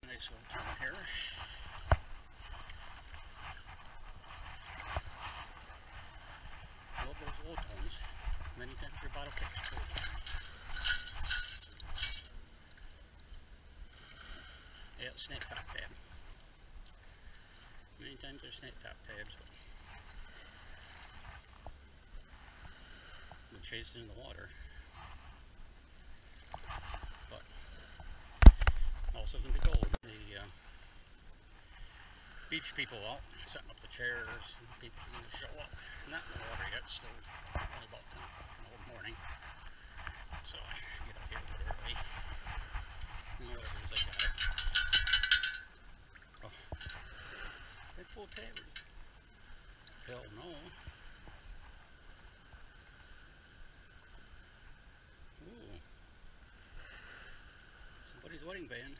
Nice little tone here. Love those low tones. Many times your bottle picks too. Yeah, snake fat tab. Many times they're snake fat tabs, but they're chased into the water. But also can be gold. The beach people out setting up the chairs, and people are going to show up. Not in the water yet, still only about 10 o'clock in the morning. So I get up here a little early. And whatever it is, I got it. Oh, they full tabbers. Hell no. Ooh. Somebody's wedding band.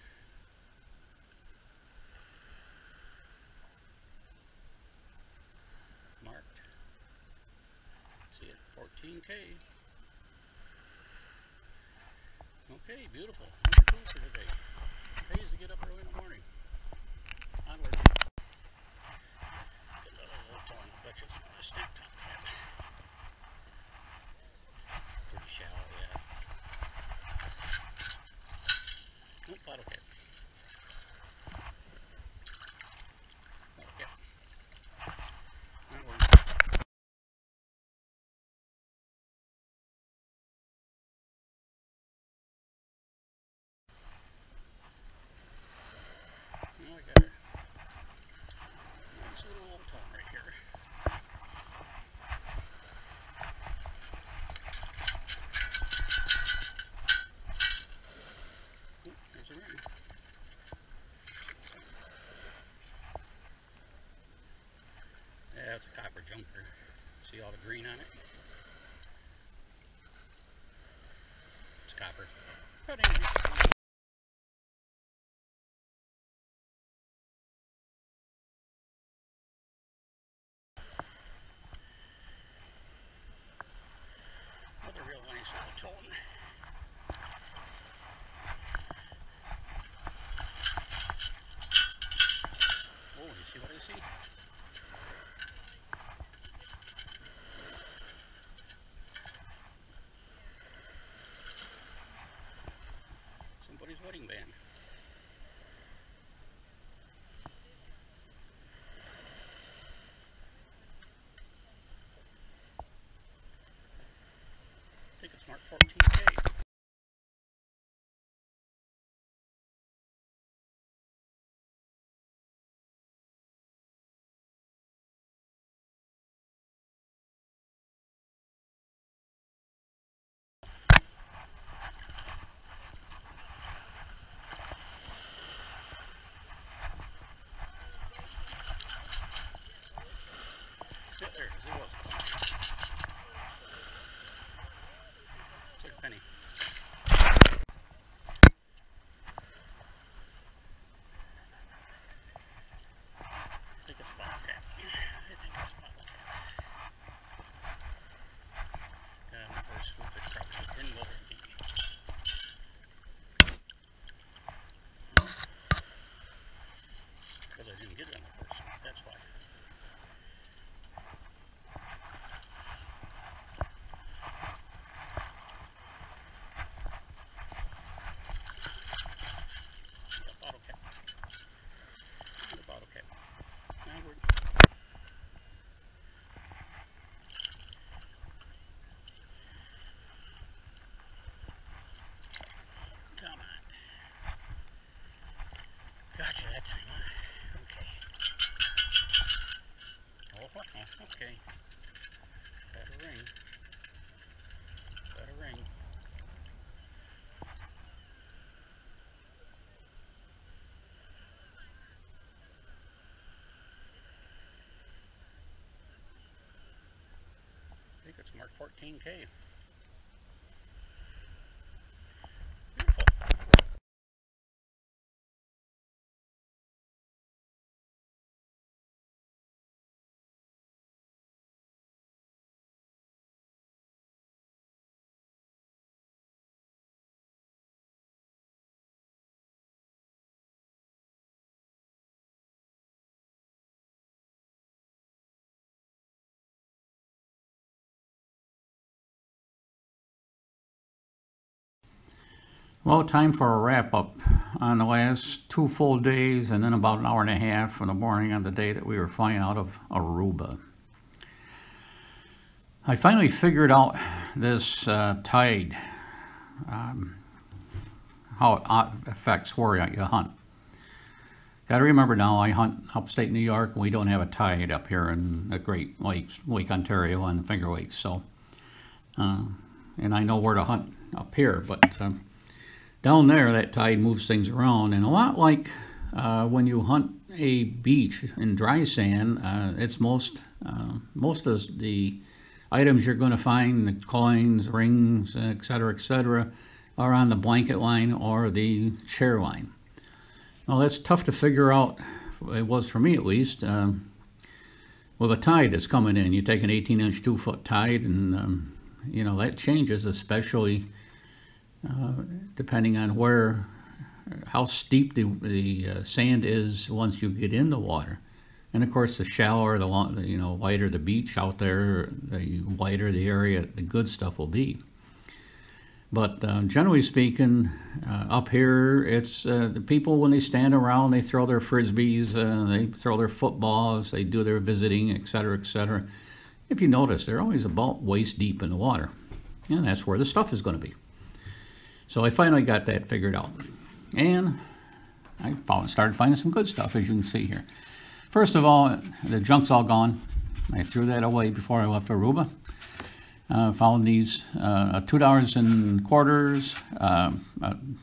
It's marked. See it, 14K. Okay, beautiful. Number 2 for today. Pays to get up early in the morning. Onward. Get another little tone. I bet you it's not a snap top tab. Pretty shallow, yeah. Nope, bottle cap. Bottle cap. Onward. Now I got a nice little old tone right here. Ooh, there's a ring. Yeah, it's a copper junker. See all the green on it? It's copper. But anyway. Another real nice little tone. Oh, you see what I see? Somebody's wedding band. I think it's marked 14K. Yeah, there it is. It was. It's like a penny. I think it's a bottle cap. I think it's a bottle cap. My first swoop is probably didn't go very deep. Because I didn't get it on the first swoop. That's why. Bottle cap. The bottle cap. Onward. Come on. Gotcha that time, huh? Okay. Oh, okay. Got a ring. Got a ring. I think it's marked 14K. Well, time for a wrap-up on the last 2 full days and then about an hour and a half in the morning on the day that we were flying out of Aruba. I finally figured out this tide, how it affects where you hunt. Got to remember now, I hunt upstate New York, and we don't have a tide up here in the Great Lakes, Lake Ontario and the Finger Lakes. So, and I know where to hunt up here, but down there, that tide moves things around, and a lot like when you hunt a beach in dry sand, it's most of the items you're going to find, the coins, rings, etc., are on the blanket line or the chair line. Well, that's tough to figure out. It was for me, at least. With a tide that's coming in, you take an 18-inch 2-foot tide, and you know that changes, especially depending on how steep the sand is once you get in the water. And of course, the shallower, the wider the beach out there, the wider the area, the good stuff will be. But generally speaking, up here, it's the people, when they stand around, they throw their frisbees, they throw their footballs, they do their visiting, etc., etc. If you notice, they're always about waist deep in the water, and that's where the stuff is going to be. So I finally got that figured out, and I started finding some good stuff, as you can see here. First of all, the junk's all gone. I threw that away before I left Aruba. Found these $2 in quarters,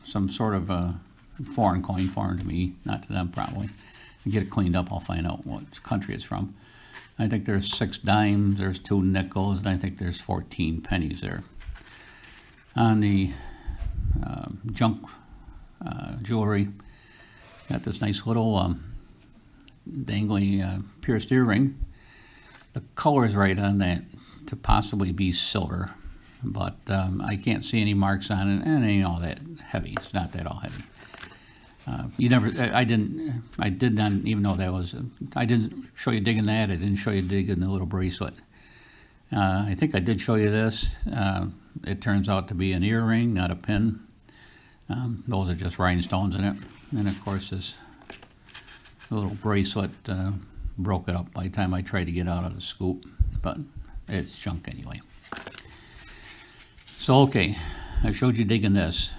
some sort of foreign coin, foreign to me, not to them probably. And get it cleaned up, I'll find out what country it's from. I think there's 6 dimes, there's 2 nickels, and I think there's 14 pennies there. On the junk jewelry, got this nice little dangly pierced earring. The color's right on that to possibly be silver, but I can't see any marks on it, and it ain't all that heavy. It's not that all heavy. I did not even know that was. I didn't show you digging that. I didn't show you digging the little bracelet. I think I did show you this. It turns out to be an earring, not a pin. Those are just rhinestones in it, and of course this little bracelet broke it up by the time I tried to get out of the scoop, but it's junk anyway. So okay, I showed you digging this.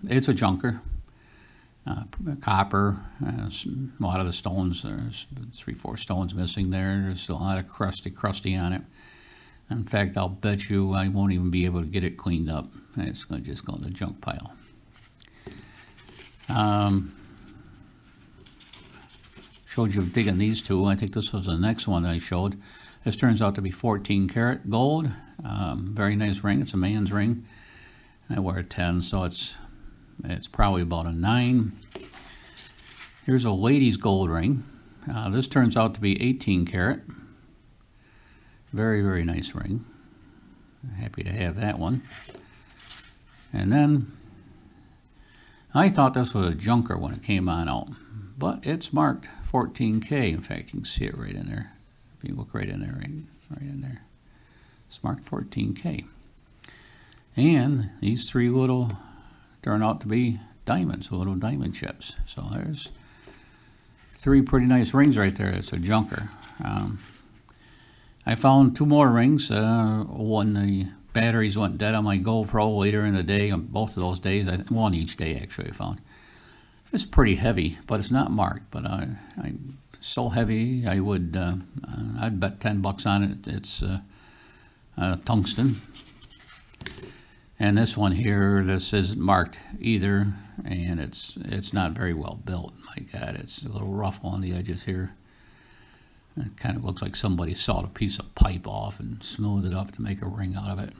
It's a junker, copper. A lot of the stones, there's 3-4 stones missing there. There's a lot of crusty on it. In fact, I'll bet you I won't even be able to get it cleaned up. It's going to just go in the junk pile. Showed you digging these two. I think this was the next one I showed. This turns out to be 14 karat gold. Very nice ring. It's a man's ring. I wear a 10, so it's probably about a 9. Here's a lady's gold ring. This turns out to be 18 karat. Very, very nice ring. Happy to have that one. And then I thought this was a junker when it came on out, but it's marked 14K. In fact, you can see it right in there. If you look right in there, right in there. It's marked 14K. And these 3 little turn out to be diamonds, little diamond chips. So there's 3 pretty nice rings right there. It's a junker. I found 2 more rings. When the batteries went dead on my GoPro later in the day, on both of those days, one each day actually I found. It's pretty heavy, but it's not marked. But I'm so heavy, I'd bet $10 on it. It's tungsten. And this one here, this isn't marked either, and it's not very well built. My God, it's a little rough on the edges here. It kind of looks like somebody sawed a piece of pipe off and smoothed it up to make a ring out of it.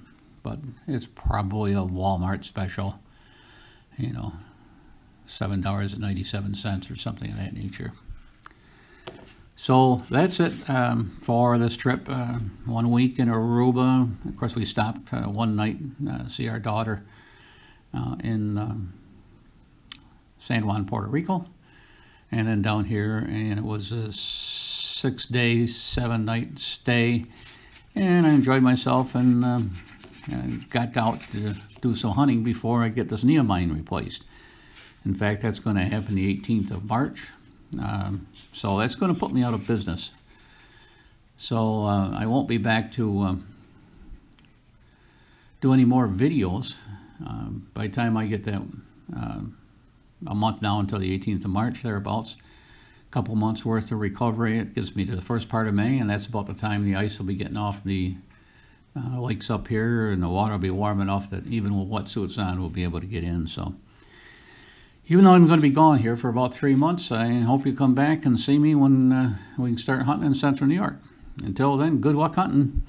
But it's probably a Walmart special, you know, $7.97 or something of that nature. So that's it for this trip. 1 week in Aruba. Of course, we stopped one night to see our daughter in San Juan, Puerto Rico, and then down here, and it was a 6-day, 7-night stay, and I enjoyed myself and got out to do some hunting before I get this neomine replaced. In fact, that's going to happen the 18th of March. So that's going to put me out of business. So I won't be back to do any more videos. By the time I get that a month now until the 18th of March, thereabouts, a couple months worth of recovery, it gets me to the first part of May, and that's about the time the ice will be getting off the lakes up here, and the water will be warm enough that even with wetsuits on, we'll be able to get in. So even though I'm going to be gone here for about 3 months, I hope you come back and see me when we can start hunting in central New York. Until then, good luck hunting.